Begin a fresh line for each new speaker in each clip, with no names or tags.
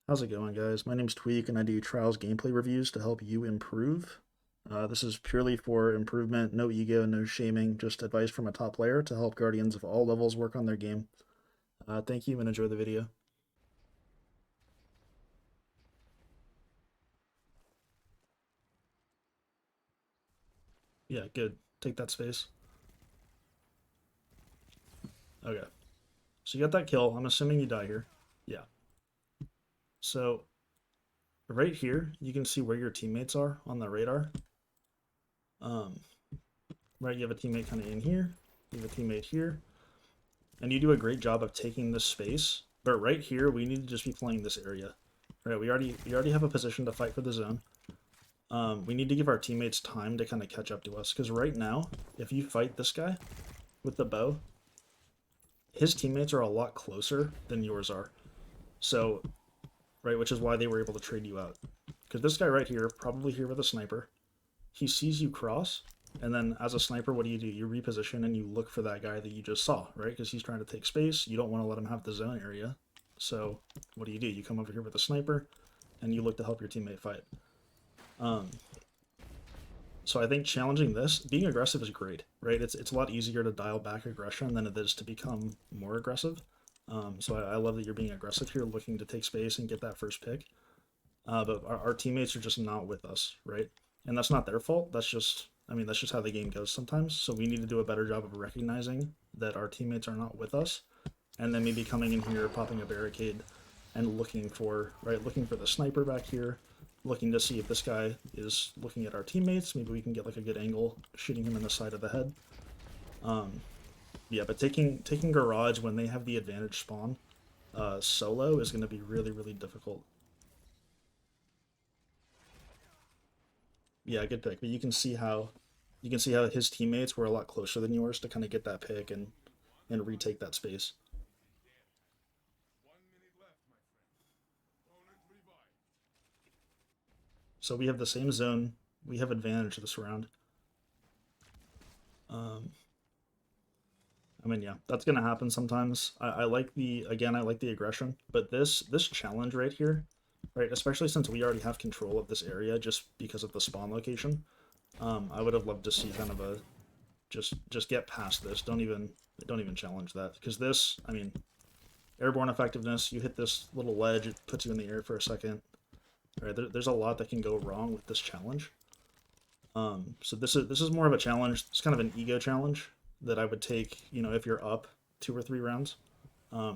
How's it going, guys? My name's Tweak, and I do Trials gameplay reviews to help you improve. This is purely for improvement, no ego, no shaming, just advice from a top player to help Guardians of all levels work on their game. Thank you and enjoy the video. Yeah, good. Take that space. Okay. So you got that kill. I'm assuming you die here. Yeah. So right here, you can see where your teammates are on the radar. Um, right, you have a teammate kind of in here. You have a teammate here. And you do a great job of taking this space. But right here, we need to just be playing this area. Right, we already have a position to fight for the zone. We need to give our teammates time to kind of catch up to us. Because right now, if you fight this guy with the bow, his teammates are a lot closer than yours are. So, right, which is why they were able to trade you out. Because this guy right here, probably here with a sniper, he sees you cross, and then as a sniper, what do? You reposition and you look for that guy that you just saw, right? Because he's trying to take space. You don't want to let him have the zone area. So what do? You come over here with a sniper, and you look to help your teammate fight. Um, so I think challenging this, being aggressive is great, right? It's a lot easier to dial back aggression than it is to become more aggressive. So I love that you're being aggressive here, looking to take space and get that first pick. But our teammates are just not with us, right? And that's not their fault. That's just, I mean, that's just how the game goes sometimes. So we need to do a better job of recognizing that our teammates are not with us, and then maybe coming in here, popping a barricade, and looking for, right, looking for the sniper back here, looking to see if this guy is looking at our teammates. Maybe we can get like a good angle, shooting him in the side of the head. Um, yeah, but taking Garage when they have the advantage spawn solo is going to be really difficult. Yeah, good pick. But you can see how his teammates were a lot closer than yours to kind of get that pick and retake that space. So we have the same zone. We have advantage this round. Um, I mean, yeah, that's gonna happen sometimes. I like the again, I like the aggression, but this challenge right here, right, especially since we already have control of this area just because of the spawn location. I would have loved to see kind of a just get past this. Don't even challenge that because this, I mean, airborne effectiveness. You hit this little ledge, it puts you in the air for a second. Right, there's a lot that can go wrong with this challenge. So this is more of a challenge. It's kind of an ego challenge that I would take. If you're up 2 or 3 rounds.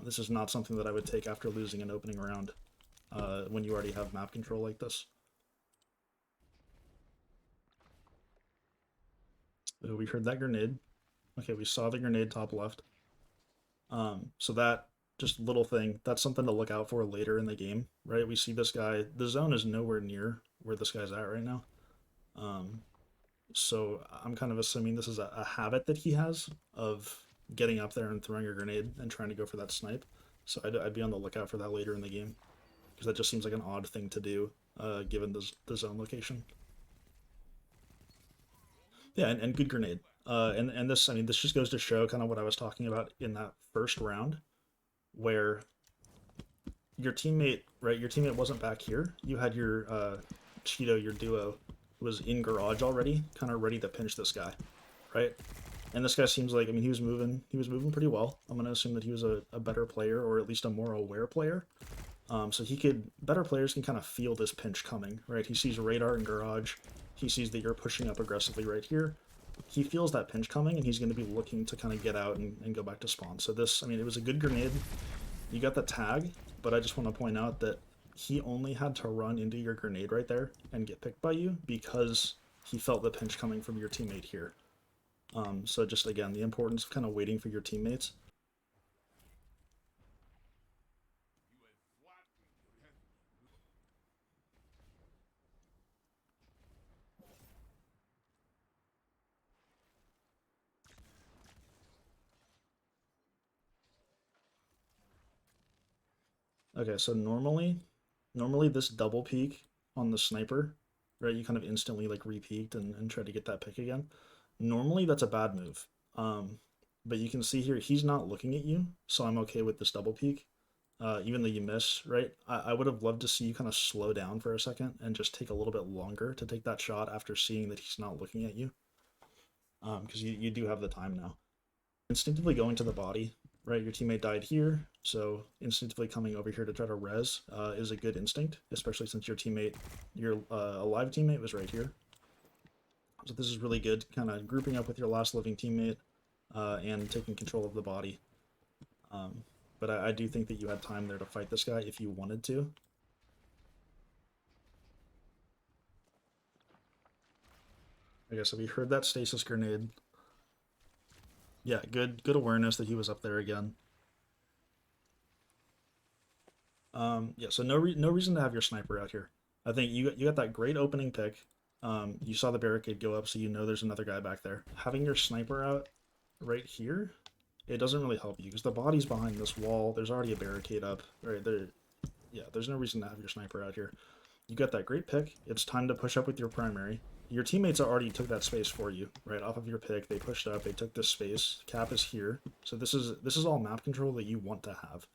This is not something that I would take after losing an opening round when you already have map control like this. Ooh, we heard that grenade. Okay, we saw the grenade top left. So that just little thing, that's something to look out for later in the game, right? We see this guy, the zone is nowhere near where this guy's at right now. Um, so I'm kind of assuming this is a habit that he has of getting up there and throwing a grenade and trying to go for that snipe. So I'd be on the lookout for that later in the game because that just seems like an odd thing to do given the zone location. Yeah, and good grenade. And this, I mean, this just goes to show kind of what I was talking about in that first round where your teammate, right? Your teammate wasn't back here. You had your Cheeto, your duo, was in garage already, kind of ready to pinch this guy, right? And this guy seems like, I mean, he was moving pretty well. I'm gonna assume that he was a better player, or at least a more aware player. So better players can kind of feel this pinch coming, right? He sees radar in garage. He sees that you're pushing up aggressively right here. He feels that pinch coming, and he's going to be looking to kind of get out and go back to spawn. So this, I mean, it was a good grenade. You got the tag, but I just want to point out that he only had to run into your grenade right there and get picked by you because he felt the pinch coming from your teammate here. So just again, the importance of kind of waiting for your teammates. Okay, so normally this double peek on the sniper, right? You kind of instantly like repeaked and try to get that pick again. Normally that's a bad move. But you can see here he's not looking at you, so I'm okay with this double peek. even though you miss, right? I would have loved to see you kind of slow down for a second and just take a little bit longer to take that shot after seeing that he's not looking at you. Because you do have the time now. Instinctively going to the body, right? Your teammate died here, so instinctively coming over here to try to res is a good instinct, especially since your teammate, your alive teammate was right here. So this is really good, kind of grouping up with your last living teammate and taking control of the body. But I do think that you had time there to fight this guy if you wanted to. Okay, so we heard that stasis grenade. Yeah, good awareness that he was up there again. Yeah, so no reason to have your sniper out here. I think you got that great opening pick. You saw the barricade go up, so you know there's another guy back there. Having your sniper out right here, it doesn't really help you because the body's behind this wall. There's already a barricade up right there. Yeah, there's no reason to have your sniper out here. You got that great pick. It's time to push up with your primary. Your teammates already took that space for you, right off of your pick. They pushed up. They took this space. Cap is here, so this is all map control that you want to have.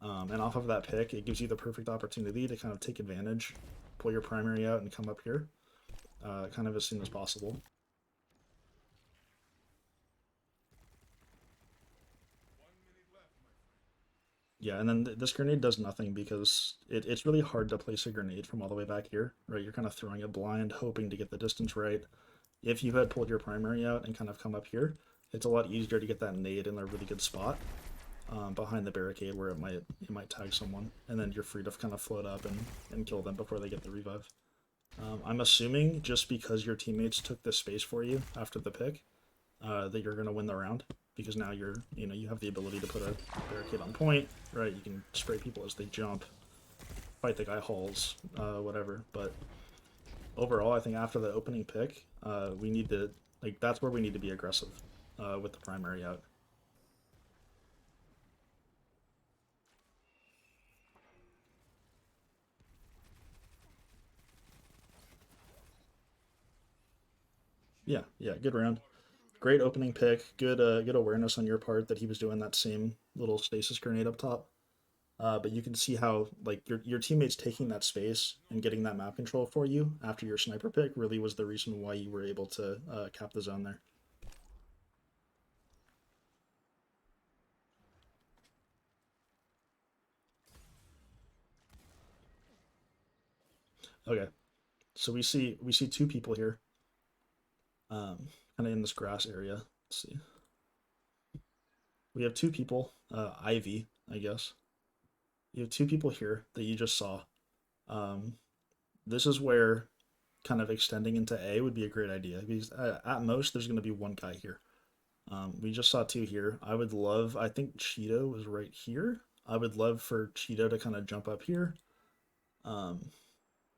And off of that pick, it gives you the perfect opportunity to kind of take advantage, pull your primary out, and come up here, kind of as soon as possible. Yeah, and then this grenade does nothing because it's really hard to place a grenade from all the way back here, right? You're kind of throwing it blind, hoping to get the distance right. If you had pulled your primary out and kind of come up here, it's a lot easier to get that nade in a really good spot behind the barricade where it might tag someone, and then you're free to kind of float up and kill them before they get the revive. I'm assuming just because your teammates took this space for you after the pick, that you're going to win the round, because now you have the ability to put a barricade on point, right? You can spray people as they jump, fight the guy hauls, whatever. But overall, I think after the opening pick, we need to, that's where we need to be aggressive with the primary out. Yeah, good round. Great opening pick. Good awareness on your part that he was doing that same little stasis grenade up top. But you can see how your teammates taking that space and getting that map control for you after your sniper pick really was the reason why you were able to cap the zone there. Okay, so we see two people here, kind of in this grass area. Let's see. We have two people, Ivy, I guess. You have two people here that you just saw. Um, this is where kind of extending into A would be a great idea because at most there's going to be one guy here. We just saw two here. I think Cheeto was right here. I would love for Cheeto to kind of jump up here um,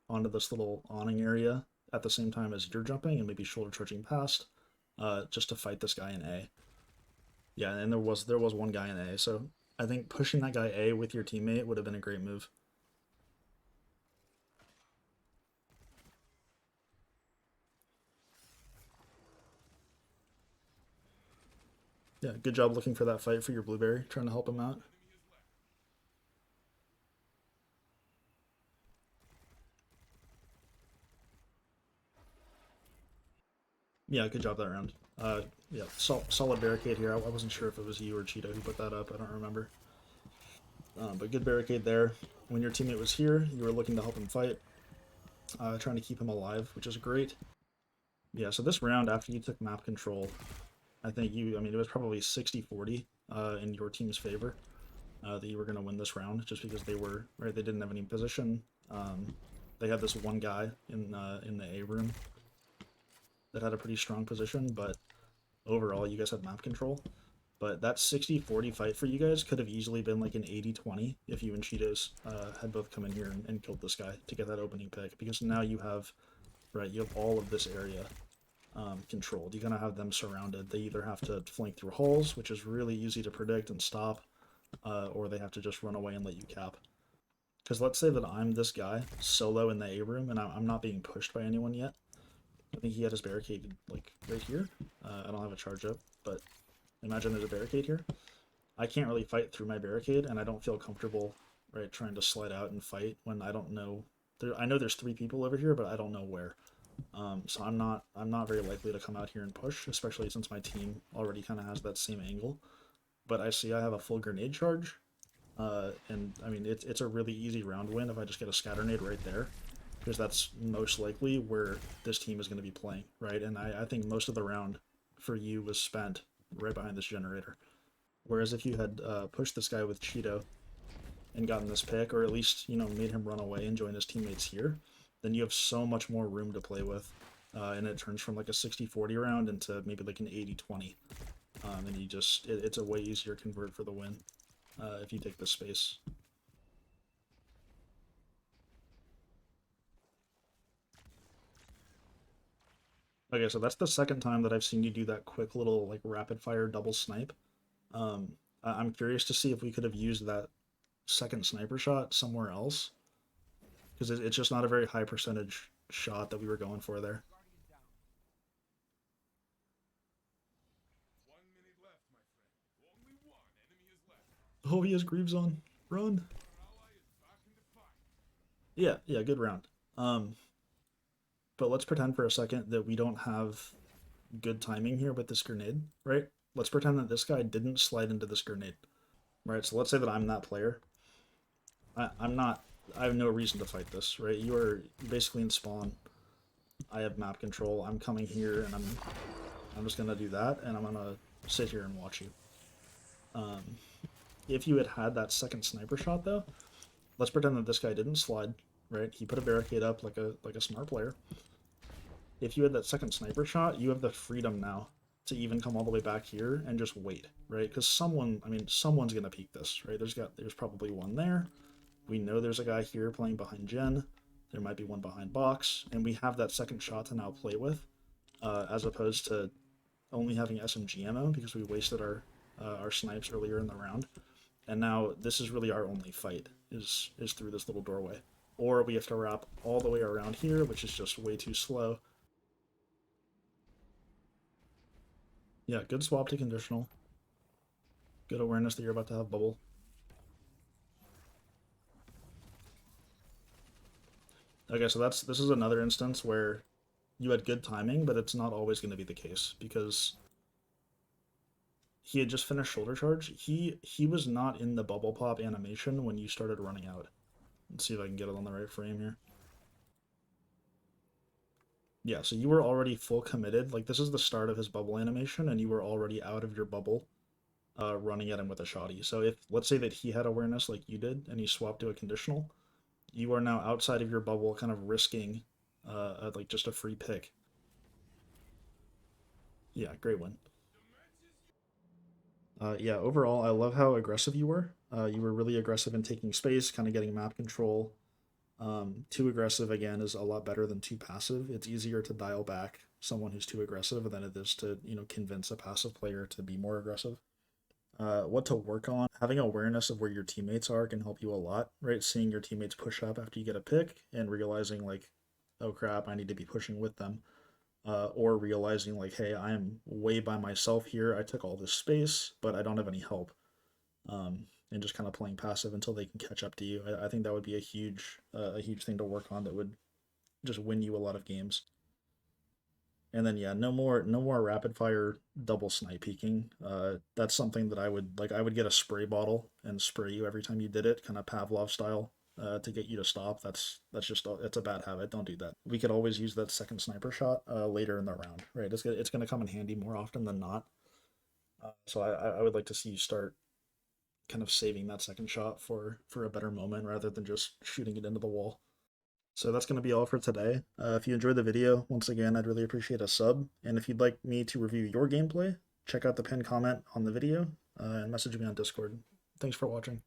onto this little awning area at the same time as you're jumping and maybe shoulder charging past just to fight this guy in A. Yeah, and there was one guy in A, so I think pushing that guy A with your teammate would have been a great move. Yeah, good job looking for that fight for your blueberry, trying to help him out. Yeah, good job that round. Yeah, solid barricade here. I wasn't sure if it was you or Cheetah who put that up. I don't remember. But good barricade there. When your teammate was here, you were looking to help him fight, trying to keep him alive, which is great. Yeah, so this round, after you took map control, I mean, it was probably 60-40 in your team's favor that you were going to win this round, just because they didn't have any position. They had this one guy in the A room that had a pretty strong position, but overall, you guys had map control. But that 60-40 fight for you guys could have easily been like an 80-20 if you and Cheetos had both come in here and killed this guy to get that opening pick, because now you have all of this area controlled. You're going to have them surrounded. They either have to flank through holes, which is really easy to predict and stop, or they have to just run away and let you cap. Because let's say that I'm this guy solo in the A room and I'm not being pushed by anyone yet. I think he had his barricade like right here. I don't have a charge up, but imagine there's a barricade here. I can't really fight through my barricade, and I don't feel comfortable, right, trying to slide out and fight when I don't know. I know there's 3 people over here, but I don't know where. So I'm not very likely to come out here and push, especially since my team already kind of has that same angle. But I see I have a full grenade charge, and I mean it's a really easy round win if I just get a scatter nade right there, because that's most likely where this team is going to be playing, right? And I think most of the round for you was spent right behind this generator. Whereas if you had pushed this guy with Cheeto and gotten this pick, or at least, made him run away and join his teammates here, then you have so much more room to play with. And it turns from like a 60-40 round into maybe like an 80-20. And it's a way easier convert for the win if you take this space. Okay, so that's the second time that I've seen you do that quick little like rapid fire double snipe. I'm curious to see if we could have used that second sniper shot somewhere else, because it's just not a very high percentage shot that we were going for there. Oh, he has Greaves on. Run. Yeah, yeah, good round. Um, but let's pretend for a second that we don't have good timing here with this grenade, right? Let's pretend that this guy didn't slide into this grenade, right? So let's say that I'm that player. I'm not. I have no reason to fight this, right? You are basically in spawn. I have map control. I'm coming here, and I'm just gonna do that, and I'm gonna sit here and watch you. Um, if you had that second sniper shot, though, let's pretend that this guy didn't slide, right? He put a barricade up like a smart player. If you had that second sniper shot, you have the freedom now to even come all the way back here and just wait, right? Because someone's gonna peek this, right? There's probably one there. We know there's a guy here playing behind Gen. There might be one behind box, and we have that second shot to now play with, as opposed to only having SMG ammo because we wasted our snipes earlier in the round. And now this is really our only fight is through this little doorway, or we have to wrap all the way around here, which is just way too slow. Yeah, good swap to conditional. Good awareness that you're about to have bubble. Okay, so this is another instance where you had good timing, but it's not always going to be the case because he had just finished shoulder charge. He was not in the bubble pop animation when you started running out. Let's see if I can get it on the right frame here. Yeah, so you were already full committed. Like this is the start of his bubble animation, and you were already out of your bubble, running at him with a shoddy. So if let's say that he had awareness like you did, and he swapped to a conditional, you are now outside of your bubble, kind of risking, like just a free pick. Yeah, great win. Yeah, overall, I love how aggressive you were. You were really aggressive in taking space, kind of getting map control. Too aggressive, again, is a lot better than too passive. It's easier to dial back someone who's too aggressive than it is to, convince a passive player to be more aggressive. What to work on. Having awareness of where your teammates are can help you a lot, right? Seeing your teammates push up after you get a pick and realizing, like, oh crap, I need to be pushing with them. Or realizing, like, hey, I am way by myself here. I took all this space, but I don't have any help. And just kind of playing passive until they can catch up to you. I think that would be a huge thing to work on that would just win you a lot of games. And then yeah, no more rapid fire double snipe peeking. That's something that I would get a spray bottle and spray you every time you did it, kind of Pavlov style, to get you to stop. It's a bad habit. Don't do that. We could always use that second sniper shot later in the round, right? It's gonna come in handy more often than not. So I would like to see you start kind of saving that second shot for a better moment rather than just shooting it into the wall. So that's going to be all for today. If you enjoyed the video, once again, I'd really appreciate a sub. And if you'd like me to review your gameplay, check out the pinned comment on the video and message me on Discord. Thanks for watching.